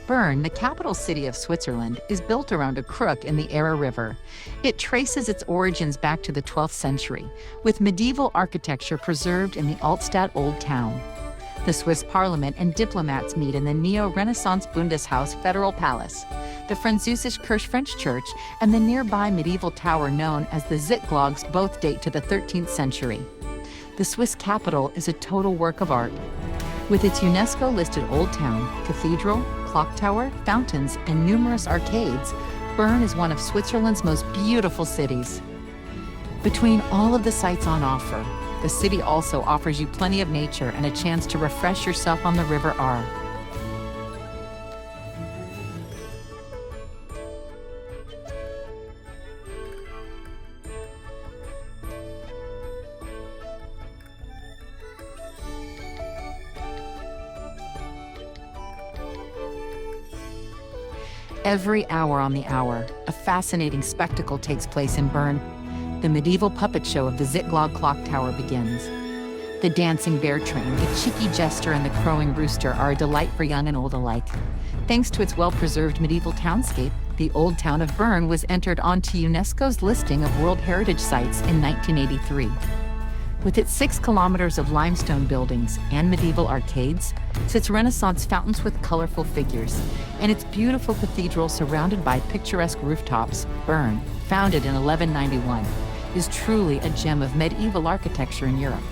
Bern, the capital city of Switzerland, is built around a crook in the Aare River. It traces its origins back to the 12th century, with medieval architecture preserved in the Altstadt Old Town. The Swiss parliament and diplomats meet in the Neo-Renaissance Bundeshaus Federal Palace, the Französische Kirche French Church, and the nearby medieval tower known as the Dawgs both date to the 13th century. The Swiss capital is a total work of art. With its UNESCO-listed Old Town, cathedral, clock tower, fountains, and numerous arcades, Bern is one of Switzerland's most beautiful cities. Between all of the sights on offer, the city also offers you plenty of nature and a chance to refresh yourself on the River Aare. Every hour on the hour, a fascinating spectacle takes place in Bern. The medieval puppet show of the Zitglog clock tower begins. The dancing bear train, the cheeky jester, and the crowing rooster are a delight for young and old alike. Thanks to its well-preserved medieval townscape, the Old Town of Bern was entered onto UNESCO's listing of World Heritage Sites in 1983. With its 6 kilometers of limestone buildings and medieval arcades, its Renaissance fountains with colorful figures, and its beautiful cathedral surrounded by picturesque rooftops, Bern, founded in 1191, is truly a gem of medieval architecture in Europe.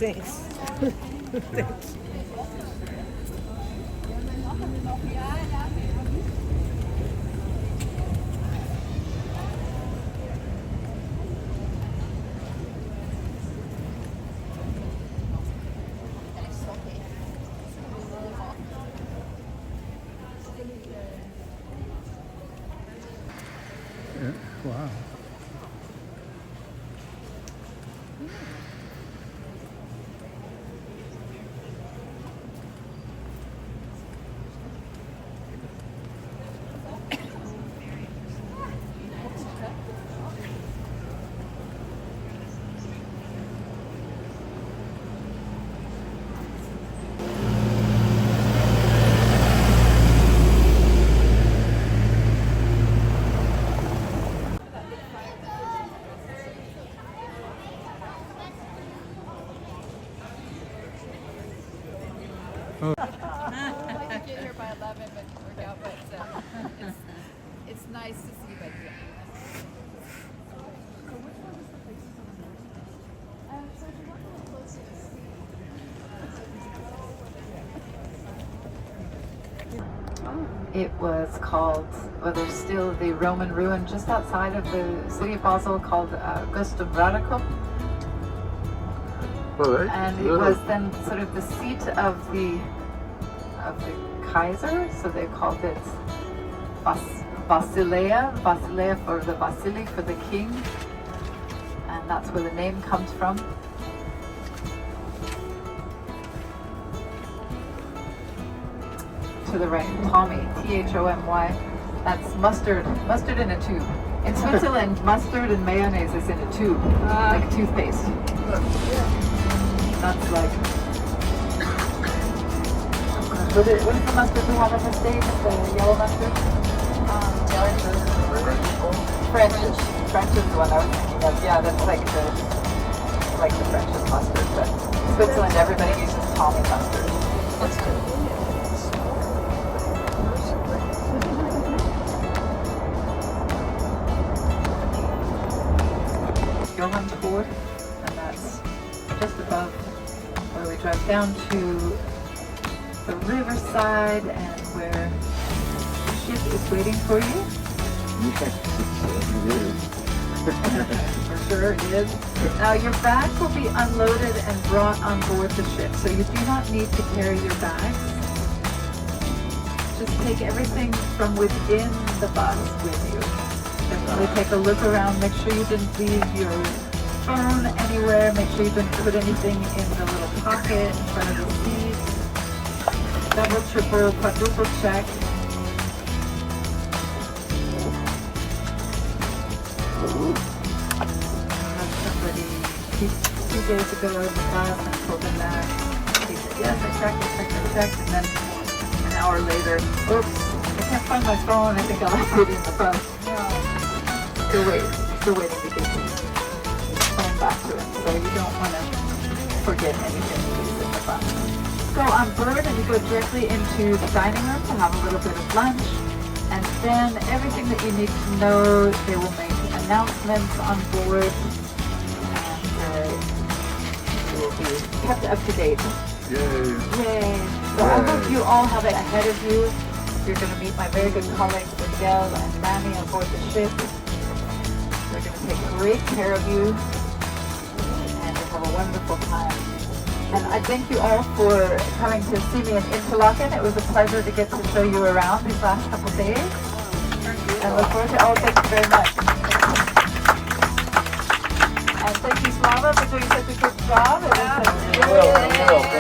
Thanks. Thanks. Yeah, wow. I like to get here by 11, but work out. But it's nice to see. But it was called, well, there's still the Roman ruin just outside of the city of Basel called Gustum Radicum. And it was then sort of the seat of the Kaiser, so they called it Basileia for the Vasili, for the king, and that's where the name comes from. To the right, Tommy, T-H-O-M-Y, that's mustard in a tube. In Switzerland, mustard and mayonnaise is in a tube, like toothpaste. That's like, what is the mustard we have in the States? The yellow mustard? French is the one I was thinking of. Yeah, that's like the French's mustard, but in Switzerland everybody uses Tommy mustard. That's good. Johannesburg, and that's just above where we drive down to the riverside and where the ship is waiting for you. For sure it is. Now your bags will be unloaded and brought on board the ship, so you do not need to carry your bags. Just take everything from within the bus with you. Definitely take a look around, make sure you didn't leave your phone anywhere, make sure you didn't put anything in the little pocket in front of the seat. Double, triple, quadruple check. I had somebody 2 days ago in the bus and told them that. He said, yes, I checked, and then an hour later, oops, I can't find my phone, I think I left it in the bus. Still waiting to get his phone back to him, so you don't want to forget anything that's in the bus. Go on board and you go directly into the dining room to have a little bit of lunch, and then everything that you need to know, they will make announcements on board, and you will be kept up to date. Yay! Yay! So I hope you all have it ahead of you. You're going to meet my very good colleagues Miguel and Manny on board the ship. They're going to take great care of you, and you'll have a wonderful time. And I thank you all for coming to see me in Interlaken. It was a pleasure to get to show you around these last couple of days. And look forward to thank you very much. And thank you, Slava, for doing such a good job. It was